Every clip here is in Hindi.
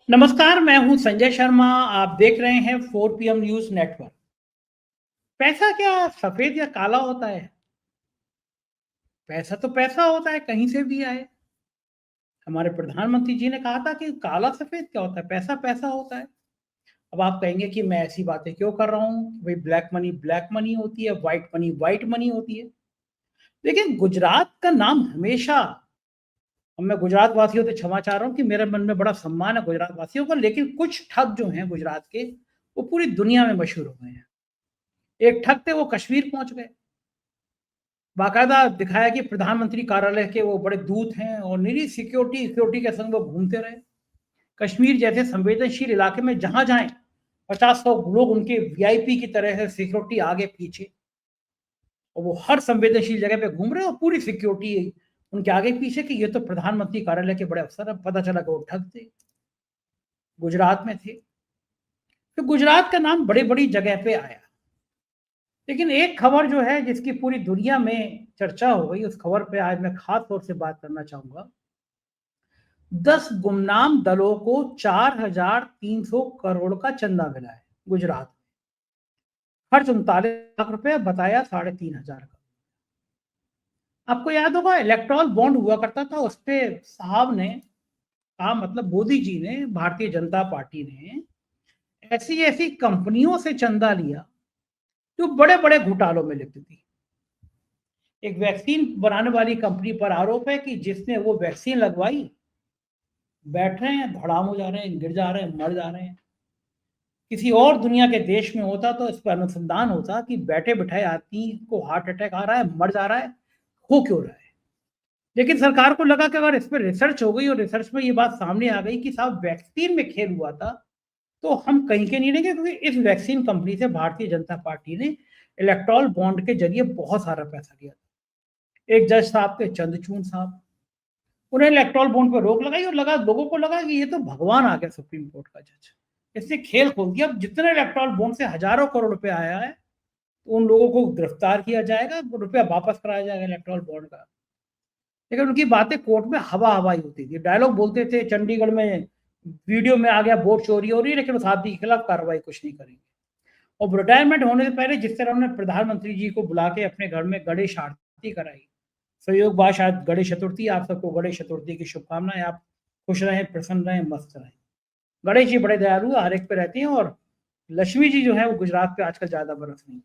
नमस्कार, मैं हूं संजय शर्मा। आप देख रहे हैं 4 पीएम न्यूज़ नेटवर्क। पैसा क्या सफ़ेद या काला होता है? पैसा तो पैसा होता है, कहीं से भी आए। हमारे प्रधानमंत्री जी ने कहा था कि काला-सफ़ेद क्या होता है? पैसा पैसा होता है। अब आप कहेंगे कि मैं ऐसी बातें क्यों कर रहा हूँ? भई ब्लैक मनी होती है, व्हाइट मनी होती है। देखिए, गुजरात का नाम हमेशा अब मैं गुजरात वासियों से क्षमा चाह रहा हूँ कि मेरे मन में बड़ा सम्मान है गुजरात वासियों का, लेकिन कुछ ठग जो हैं गुजरात के, वो पूरी दुनिया में मशहूर हो गए हैं। एक ठग थे, वो कश्मीर पहुँच गए। बाकायदा दिखाया कि प्रधानमंत्री कार्यालय के वो बड़े दूत हैं और निरी सिक्योरिटी के संग वो घूमते रहे। कश्मीर जैसे संवेदनशील इलाके में जहाँ जाएँ, 50-100 लोग उनके वीआईपी की तरह से सिक्योरिटी आगे-पीछे, और वो हर संवेदनशील जगह पे घूम रहे हैं और पूरी सिक्योरिटी उनके आगे-पीछे कि ये तो प्रधानमंत्री कार्यालय के बड़े अफ़सर हैं। पता चला कि वो ठग थे, गुजरात में थे। तो गुजरात का नाम बड़ी-बड़ी जगह पे आया। लेकिन एक खबर जो है जिसकी पूरी दुनिया में चर्चा हो गई, उस खबर पे आज मैं ख़ास तौर से बात करना चाहूँगा। 10 गुमनाम दलों को 4,300 करोड़ का चंदा मिला है गुजरात। खर्च 39 लाख रुपए, बताया 3,500 का। आपको याद होगा इलेक्टोरल बॉन्ड हुआ करता था, उसपे साहब ने कहा, मतलब मोदी जी ने, भारतीय जनता पार्टी ने ऐसी-ऐसी कंपनियों से चंदा लिया जो बड़े-बड़े घोटालों में लिप्त थी। एक वैक्सीन बनाने वाली कंपनी पर आरोप है कि जिसने वो वैक्सीन लगवाई, बैठ रहे हैं, धड़ाम हो जा रहे हैं, गिर जा रहे हैं, मर जा रहे हैं। किसी और दुनिया के देश में होता तो इस पर अनुसंधान होता कि बैठे-बिठाए आदमी को हार्ट अटैक आ रहा है, मर जा रहा है, हो क्यों रहा है? लेकिन सरकार को लगा कि अगर इस पे रिसर्च हो गई और रिसर्च में ये बात सामने आ गई कि साहब वैक्सीन में खेल हुआ था, तो हम कहीं के नहीं रहेंगे, क्योंकि इस वैक्सीन कंपनी से भारतीय जनता पार्टी ने इलेक्टोरल बॉन्ड के ज़रिए बहुत सारा पैसा लिया था। एक जज साहब थे, चंद्रचूड़ साहब, उन्हें इलेक्टोरल बॉन्ड पर रोक लगाई और लोगों को लगा कि ये तो भगवान आ गया सुप्रीम कोर्ट का जज। इसने खेल खोल दिया। अब जितने इलेक्टोरल बॉन्ड से हजारों करोड़ रुपए आया है, तो उन लोगों को गिरफ्तार किया जाएगा, रुपया वापस कराया जाएगा इलेक्टोरल बॉन्ड का। लेकिन उनकी बातें कोर्ट में हवा-हवाई होती थी। डायलॉग बोलते थे, चंडीगढ़ में वीडियो में आ गया वोट चोरी हो रही है, लेकिन उस आदमी के खिलाफ कार्रवाई कुछ नहीं करेंगे। और रिटायरमेंट होने से पहले जिस तरह उन्होंने प्रधानमंत्री जी को बुला के अपने घर में गणेश आरती कराई, संयोग बा शायद गणेश चतुर्थी, आप सबको गणेश चतुर्थी की शुभकामनाएँ। आप खुश रहें, प्रसन्न रहें, मस्त रहें। गणेश जी बड़े दयालु हैं, हर एक पे रहते हैं, और लक्ष्मी जी जो है वो गुजरात पे आजकल ज़्यादा बरस रही हैं।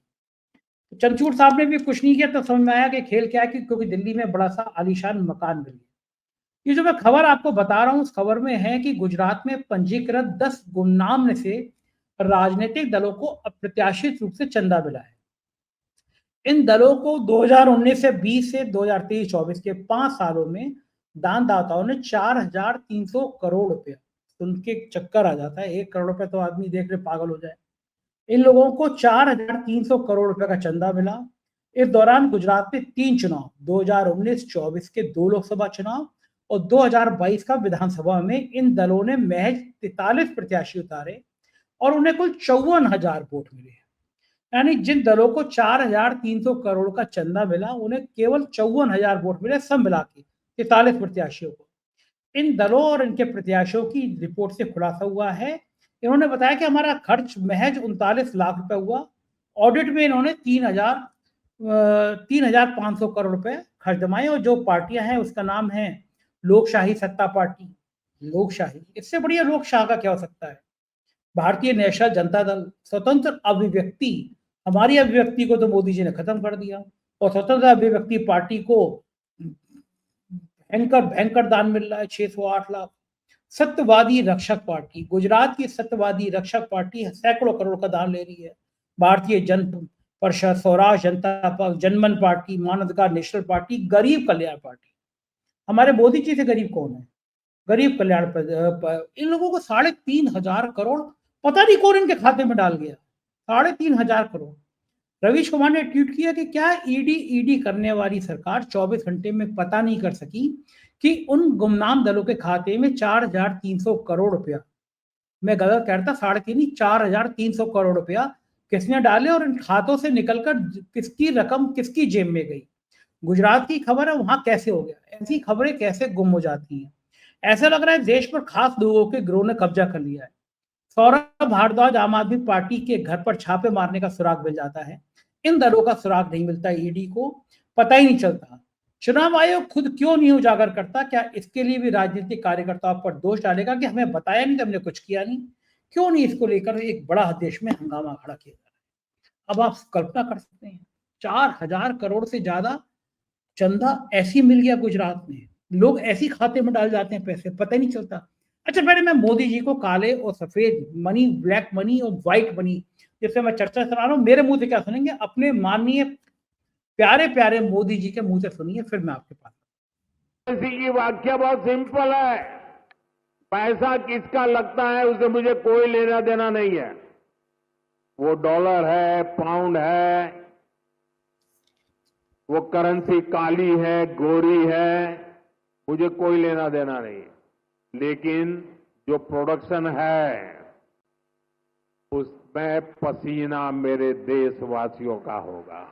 तो चंद्रचूड़ साहब ने भी कुछ नहीं किया, तो समझ में आया कि खेल क्या है, कि क्योंकि दिल्ली में बड़ा-सा आलीशान मकान मिल गया। ये जो मैं खबर आपको बता रहा हूँ, उस खबर में है कि गुजरात में पंजीकृत 10 गुमनाम में से राजनीतिक दलों को अप्रत्याशित रूप से चंदा मिला है। इन दलों को 2019 से 20 से 2023-24 के 5 सालों में दानदाताओं ने 4,300 करोड़ रुपया, सुन के चक्कर आ जाता है, 1 करोड़ रुपए तो आदमी देख ले पागल हो जाए। इन लोगों को 4,300 करोड़ रुपए का चंदा मिला। इस दौरान गुजरात में 3 चुनाव, 2019-24 के 2 लोकसभा चुनाव और 2022 का विधानसभा में इन दलों ने महज 43 प्रत्याशी उतारे और उन्हें कुल 54,000 वोट मिले। यानी जिन दलों को 4,300 करोड़ का चंदा मिला, उन्हें केवल 54,000 वोट मिले, सब मिला के 43 प्रत्याशियों को। इन दलों और इनके प्रत्याशियों की रिपोर्ट से खुलासा हुआ है। इन्होंने बताया कि हमारा खर्च महज 39 लाख रुपए हुआ। ऑडिट में इन्होंने 3,500 करोड़ रुपए खर्च जमाए, और जो पार्टियां हैं उसका नाम है लोकशाही सत्ता पार्टी। लोकशाही, इससे बढ़िया लोकशाह का क्या हो सकता है? भारतीय नेशनल जनता दल, स्वतंत्र अभिव्यक्ति, हमारी अभिव्यक्ति को तो मोदी जी ने खत्म कर दिया, और स्वतंत्र अभिव्यक्ति पार्टी को भयंकर भयंकर दान मिल रहा है, 608 लाख। सत्यवादी रक्षक पार्टी, गुजरात की सत्यवादी रक्षक पार्टी सैकड़ों करोड़ का दान ले रही है। भारतीय जन परिषद, स्वराज जनता पक्ष, जनमन पार्टी, मानवाधिकार नेशनल पार्टी, गरीब कल्याण पार्टी। हमारे मोदी जी से गरीब कौन है? गरीब कल्याण इन लोगों को 3,500 करोड़ पता नहीं कौन इनके खाते में डाल गया। 3,500 करोड़। रवीश कुमार ने ट्वीट किया कि क्या ईडी करने वाली सरकार 24 घंटे में पता नहीं कर सकी कि उन गुमनाम दलों के खाते में 4,300 करोड़ रुपया, मैं गलत कह रहा था, 3.5 नहीं, 4,300 करोड़ रुपया किसने डाले, और इन खातों से निकलकर किसकी रकम किसकी जेब में गई। गुजरात की खबर है, वहां कैसे हो गया? ऐसी खबरें कैसे गुम हो जाती हैं? ऐसा लग रहा है देश पर खास लोगों के गिरोह ने कब्जा कर लिया है। सौरभ भारद्वाज आम आदमी पार्टी के घर पर छापे मारने का सुराग मिल जाता है, इन दलों का सुराग नहीं मिलता। ईडी को पता ही नहीं चलता। चुनाव आयोग खुद क्यों नहीं उजागर करता? क्या इसके लिए भी राजनीतिक कार्यकर्ताओं पर दोष डालेगा कि हमें बताया नहीं, हमने कुछ किया नहीं? क्यों नहीं इसको लेकर एक बड़ा देश में हंगामा खड़ा किया जा रहा है? अब आप कल्पना कर सकते हैं, 4,000 करोड़ से ज्यादा चंदा ऐसी मिल गया गुजरात में। लोग ऐसी खाते में डाल जाते हैं पैसे, पता ही नहीं चलता। अच्छा, पहले मैं मोदी जी को काले और सफेद मनी, ब्लैक मनी और व्हाइट मनी, जिससे मैं चर्चा चला रहा हूँ, मेरे मुंह से क्या सुनेंगे? अपने माननीय प्यारे प्यारे मोदी जी के मुंह से सुनिए, फिर मैं आपके पास। की व्याख्या बहुत सिंपल है। पैसा किसका लगता है उसे मुझे कोई लेना देना नहीं है। वो डॉलर है, पाउंड है, वो करेंसी काली है, गोरी है, मुझे कोई लेना देना नहीं है। लेकिन जो प्रोडक्शन है उसमें पसीना मेरे देशवासियों का होगा।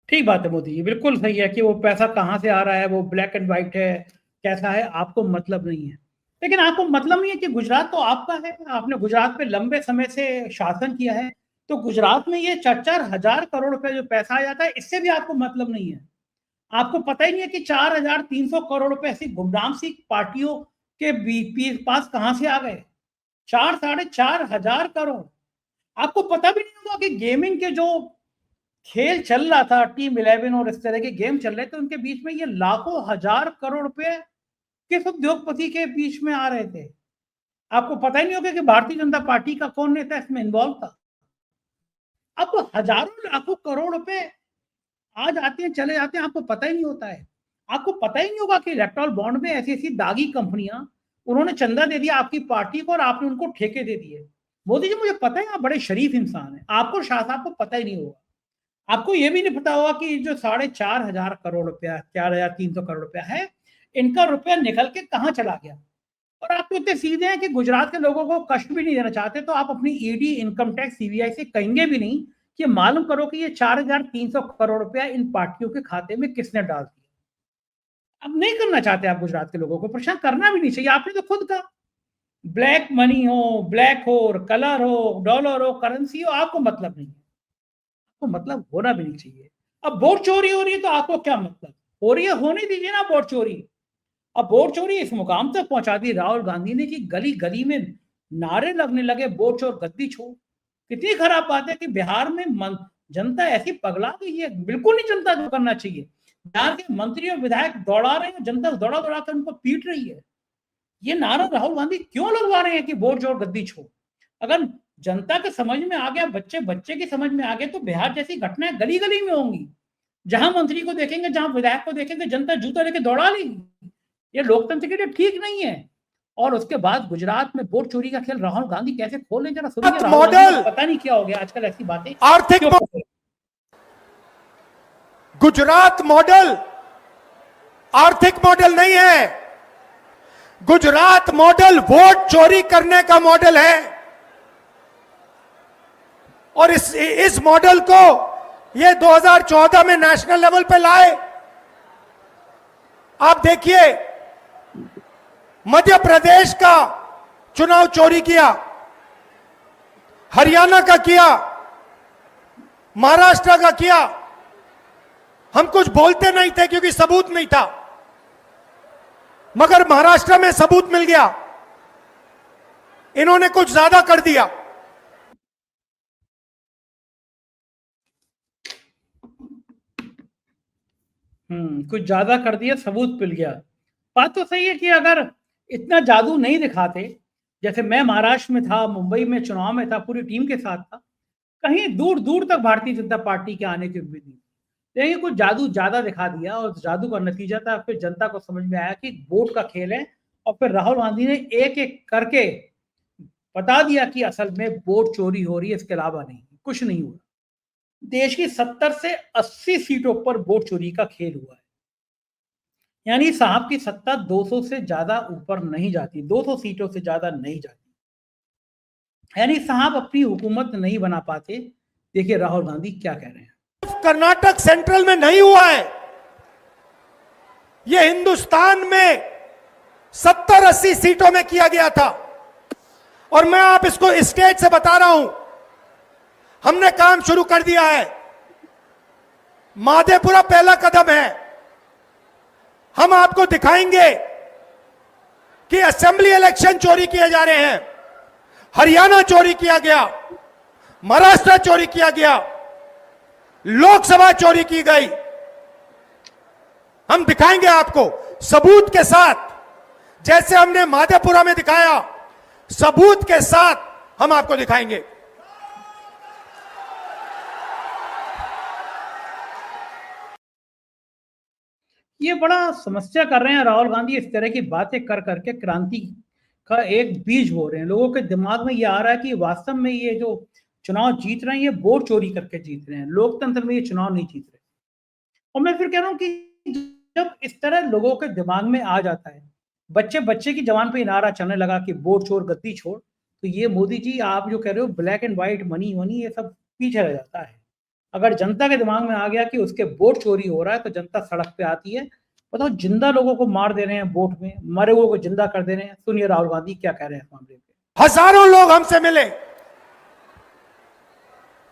ठीक बात है मोदी जी, बिल्कुल सही है कि वो पैसा कहां से आ रहा है, वो ब्लैक एंड व्हाइट है, कैसा है, आपको मतलब नहीं है। लेकिन आपको मतलब नहीं है कि गुजरात तो आपका है, आपने गुजरात पे लंबे समय से शासन किया है, तो गुजरात में ये 4,000 करोड़ रुपए जो पैसा आ जाता है, इससे भी आपको मतलब नहीं है। आपको पता ही नहीं है कि 4,300 करोड़ रुपए ऐसी गुमनाम सी पार्टियों के पास कहां से आ गए। 4,500 आपको पता भी नहीं होगा कि गेमिंग के जो खेल चल रहा था, टीम 11 और इस तरह के गेम चल रहे थे, उनके बीच में ये लाखों हजार करोड़ रुपए किस उद्योगपति के बीच में आ रहे थे। आपको पता ही नहीं होगा कि भारतीय जनता पार्टी का कौन नेता इसमें इन्वॉल्व था। अब हजारों लाखों करोड़ रुपए आ जाते हैं, चले जाते हैं, आपको पता ही नहीं होता है। आपको पता ही नहीं होगा कि इलेक्ट्रल बॉन्ड में ऐसी ऐसी दागी कंपनियां, उन्होंने चंदा दे दिया आपकी पार्टी को और आपने उनको ठेके दे दिए। मोदी जी, मुझे पता है आप बड़े शरीफ इंसान हैं, आपको शायद आपको पता ही नहीं होगा। आपको ये भी नहीं पता होगा कि जो 4,500 करोड़ रुपया, 4,300 करोड़ रुपया है, इनका रुपया निकल के कहां चला गया। और आप तो इतने सीधे हैं कि गुजरात के लोगों को कष्ट भी नहीं देना चाहते, तो आप अपनी ईडी, इनकम टैक्स, सीबीआई से कहेंगे भी नहीं कि मालूम करो कि ये 4,300 करोड़ रुपया इन पार्टियों के खाते में किसने डाल दिया। अब नहीं करना चाहते आप गुजरात के लोगों को परेशान, करना भी नहीं चाहिए। आपने तो खुद कहा ब्लैक मनी हो, ब्लैक हो, कलर हो, डॉलर हो, करेंसी हो, आपको मतलब नहीं है। आपको मतलब होना भी नहीं चाहिए। अब वोट चोरी हो रही है तो आपको क्या मतलब? हो रही है, होने दीजिए ना वोट चोरी। अब वोट चोरी इस मुकाम तक पहुंचा दी राहुल गांधी ने कि गली गली में नारे लगने लगे, वोट चोर गद्दी छोड़। कितनी खराब बात है कि बिहार में जनता ऐसी पगला गई है। बिल्कुल नहीं जनता को करना चाहिए। बिहार के मंत्री और विधायक दौड़ा रहे हैं, जनता दौड़ा दौड़ा कर उनको पीट रही है। ये नारा राहुल गांधी क्यों लगवा रहे हैं कि वोट चोर गद्दी छोड़? अगर जनता के समझ में आ गया, बच्चे बच्चे की समझ में आ गए, तो बिहार जैसी घटनाएं गली गली में होंगी। जहां मंत्री को देखेंगे, जहां विधायक को देखेंगे, जनता जूता लेके दौड़ा लेगी। ये लोकतंत्र के लिए ठीक नहीं है। और उसके बाद गुजरात में वोट चोरी का खेल राहुल गांधी कैसे खोल लें, जरा सुनिए। मॉडल पता नहीं क्या हो गया आजकल, ऐसी बातें आर्थिक गुजरात मॉडल आर्थिक मॉडल नहीं है। गुजरात मॉडल वोट चोरी करने का मॉडल है। और इस मॉडल को ये 2014 में नेशनल लेवल पे लाए। आप देखिए, मध्य प्रदेश का चुनाव चोरी किया, हरियाणा का किया, महाराष्ट्र का किया। हम कुछ बोलते नहीं थे क्योंकि सबूत नहीं था, मगर महाराष्ट्र में सबूत मिल गया। इन्होंने कुछ ज्यादा कर दिया। कुछ ज्यादा कर दिया, सबूत मिल गया। बात तो सही है कि अगर इतना जादू नहीं दिखाते, जैसे मैं महाराष्ट्र में था, मुंबई में चुनाव में था, पूरी टीम के साथ था, कहीं दूर दूर तक भारतीय जनता पार्टी के आने की उम्मीद नहीं। लेकिन कुछ जादू ज्यादा दिखा दिया और जादू का नतीजा था, फिर जनता को समझ में आया कि वोट का खेल है। और फिर राहुल गांधी ने एक एक करके बता दिया कि असल में वोट चोरी हो रही है, इसके अलावा नहीं, कुछ नहीं हुआ। देश की 70 से 80 सीटों पर वोट चोरी का खेल हुआ है। यानी साहब की सत्ता 200 से ज्यादा ऊपर नहीं जाती, 200 सीटों से ज्यादा नहीं जाती। यानी साहब अपनी हुकूमत नहीं बना पाते। देखिए राहुल गांधी क्या कह रहे हैं। कर्नाटक सेंट्रल में नहीं हुआ है, यह हिंदुस्तान में 70-80 सीटों में किया गया था। और मैं आप इसको स्टेज से बता रहा हूं, हमने काम शुरू कर दिया है। माधेपुरा पहला कदम है। हम आपको दिखाएंगे कि असेंबली इलेक्शन चोरी किए जा रहे हैं, हरियाणा चोरी किया गया, महाराष्ट्र चोरी किया गया, लोकसभा चोरी की गई। हम दिखाएंगे आपको सबूत के साथ, जैसे हमने माधेपुरा में दिखाया, सबूत के साथ हम आपको दिखाएंगे। ये बड़ा समस्या कर रहे हैं राहुल गांधी, इस तरह की बातें कर करके क्रांति का एक बीज बो रहे हैं। लोगों के दिमाग में ये आ रहा है कि वास्तव में ये जो चुनाव जीत रहे हैं ये वोट चोरी करके जीत रहे हैं, लोकतंत्र में ये चुनाव नहीं जीत रहे। और मैं फिर कह रहा हूं कि जब इस तरह लोगों के दिमाग में आ जाता है, बच्चे बच्चे की जबान पे नारा चलने लगा कि वोट चोर गद्दी छोड़, तो ये मोदी जी आप जो कह रहे हो ब्लैक एंड व्हाइट मनी वनी ये सब पीछे रह जाता है। अगर जनता के दिमाग में आ गया कि उसके वोट चोरी हो रहा है तो जनता सड़क पे आती है। बताओ, जिंदा लोगों को मार दे रहे हैं वोट में, मरे हुए को जिंदा कर दे रहे हैं। सुनिए राहुल गांधी क्या कह रहे हैं इस मामले में। हजारों लोग हमसे मिले,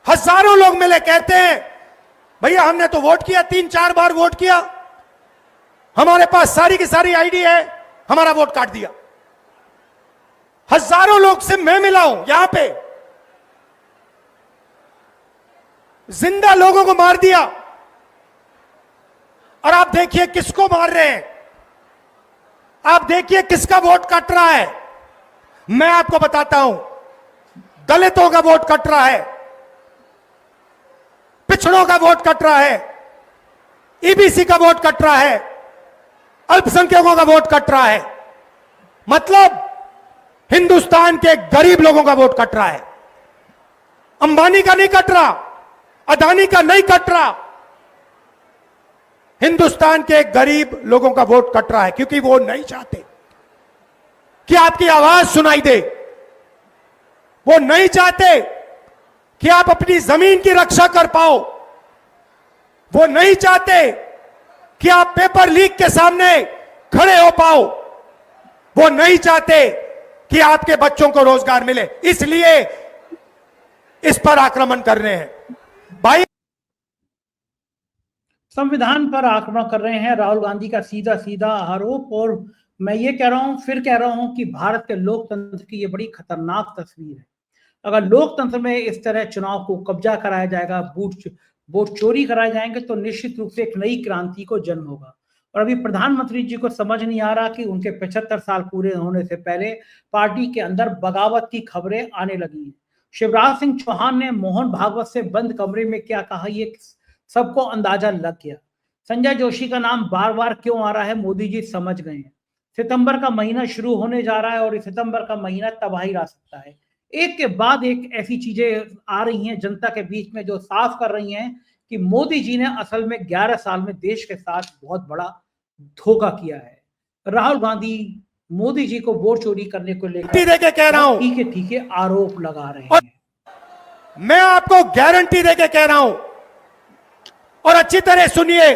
हजारों लोग मिले, कहते हैं भैया हमने तो वोट किया, 3-4 बार वोट किया, हमारे पास सारी की सारी आईडी है, हमारा वोट काट दिया। हजारों लोग से मैं मिला हूं यहां पे, जिंदा लोगों को मार दिया। और आप देखिए किसको मार रहे हैं, आप देखिए किसका वोट कट रहा है। मैं आपको बताता हूं, दलितों का वोट कट रहा है, पिछड़ों का वोट कट रहा है, ईबीसी का वोट कट रहा है, अल्पसंख्यकों का वोट कट रहा है। मतलब हिंदुस्तान के गरीब लोगों का वोट कट रहा है। अंबानी का नहीं कट रहा, अदानी का नहीं कट रहा, हिंदुस्तान के गरीब लोगों का वोट कट रहा है, क्योंकि वो नहीं चाहते कि आपकी आवाज सुनाई दे। वो नहीं चाहते कि आप अपनी जमीन की रक्षा कर पाओ। वो नहीं चाहते कि आप पेपर लीक के सामने खड़े हो पाओ। वो नहीं चाहते कि आपके बच्चों को रोजगार मिले, इसलिए इस पर आक्रमण कर रहे हैं। भाई, संविधान पर आक्रमण कर रहे हैं, राहुल गांधी का सीधा सीधा आरोप। और मैं ये कह रहा हूं, फिर कह रहा हूं कि भारत के लोकतंत्र की ये बड़ी खतरनाक तस्वीर है। अगर लोकतंत्र में इस तरह चुनाव को कब्जा कराया जाएगा, वोट चोरी कराए जाएंगे, तो निश्चित रूप से एक नई क्रांति को जन्म होगा। और अभी प्रधानमंत्री जी को समझ नहीं आ रहा कि उनके 75 साल पूरे होने से पहले पार्टी के अंदर बगावत की खबरें आने लगी हैं। शिवराज सिंह चौहान ने मोहन भागवत से बंद कमरे में क्या कहा, ये सबको अंदाजा लग गया। संजय जोशी का नाम बार बार क्यों आ रहा है, मोदी जी समझ गए हैं। सितंबर का महीना शुरू होने जा रहा है और सितंबर का महीना तबाही ला सकता है। एक के बाद एक ऐसी चीजें आ रही हैं जनता के बीच में जो साफ कर रही हैं कि मोदी जी ने असल में 11 साल में देश के साथ बहुत बड़ा धोखा किया है। राहुल गांधी मोदी जी को वोट चोरी करने को लेकर देके कह रहा हूं, ठीक है आरोप लगा रहे हैं। मैं आपको गारंटी देके कह रहा हूं, और अच्छी तरह सुनिए,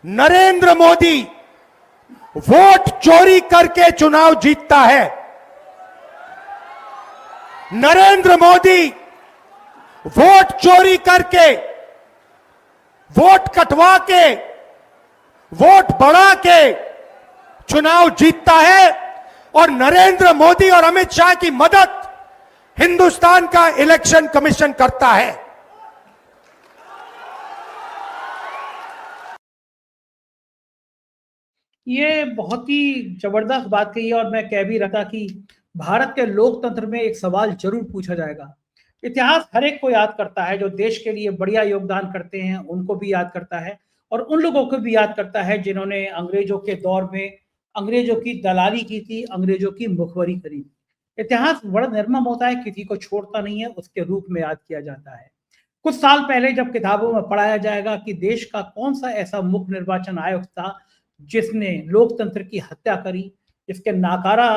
नरेंद्र मोदी वोट चोरी करके चुनाव जीतता है। नरेंद्र मोदी वोट चोरी करके, वोट कटवा के, वोट बढ़ा के चुनाव जीतता है। और नरेंद्र मोदी और अमित शाह की मदद हिंदुस्तान का इलेक्शन कमीशन करता है। ये बहुत ही जबरदस्त बात कही है। और मैं कह भी रहा था कि भारत के लोकतंत्र में एक सवाल जरूर पूछा जाएगा। इतिहास हर एक को याद करता है, जो देश के लिए बढ़िया योगदान करते हैं उनको भी याद करता है, और उन लोगों को भी याद करता है जिन्होंने अंग्रेजों के दौर में अंग्रेजों की दलाली की थी, अंग्रेजों की मुखबरी करी। इतिहास बड़ा निर्मम होता है, किसी को छोड़ता नहीं है, उसके रूप में याद किया जाता है। कुछ साल पहले जब किताबों में पढ़ाया जाएगा कि देश का कौन सा ऐसा मुख्य निर्वाचन आयोग था जिसने लोकतंत्र की हत्या करी, इसके नाकारा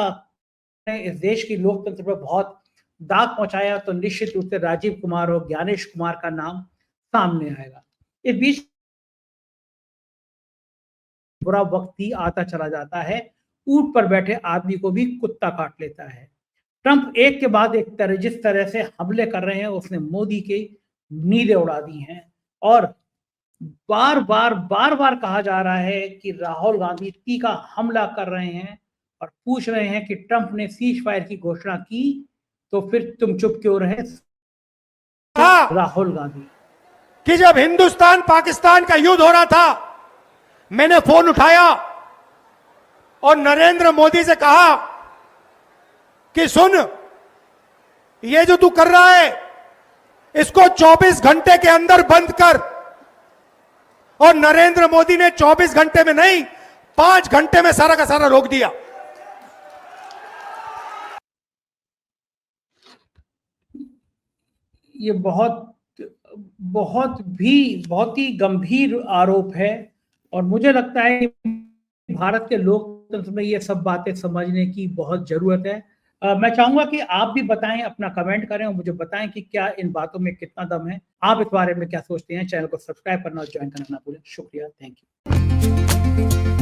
ने इस देश की लोकतंत्र पर बहुत दाग पहुंचाया, तो निश्चित रूप से राजीव कुमार और ज्ञानेश कुमार का नाम सामने आएगा। इस बीच बुरा वक्त ही आता चला जाता है, ऊंट पर बैठे आदमी को भी कुत्ता काट लेता है। ट्रंप एक के बाद एक तरह जिस तरह से हमले कर रहे हैं, उसने मोदी की नींदें उड़ा दी हैं और बार बार कहा जा रहा है कि राहुल गांधी टीका हमला कर रहे हैं और पूछ रहे हैं कि ट्रंप ने सीज फायर की घोषणा की तो फिर तुम चुप क्यों रहे राहुल गांधी। कि जब हिंदुस्तान पाकिस्तान का युद्ध हो रहा था, मैंने फोन उठाया और नरेंद्र मोदी से कहा कि सुन, ये जो तू कर रहा है इसको 24 घंटे के अंदर बंद कर। और नरेंद्र मोदी ने 24 घंटे में नहीं, 5 घंटे में सारा का सारा रोक दिया। ये बहुत ही गंभीर आरोप है और मुझे लगता है कि भारत के लोकतंत्र में ये सब बातें समझने की बहुत जरूरत है। मैं चाहूंगा कि आप भी बताएं, अपना कमेंट करें और मुझे बताएं कि क्या इन बातों में कितना दम है, आप इस बारे में क्या सोचते हैं। चैनल को सब्सक्राइब करना और ज्वाइन करना ना भूलें। शुक्रिया, थैंक यू।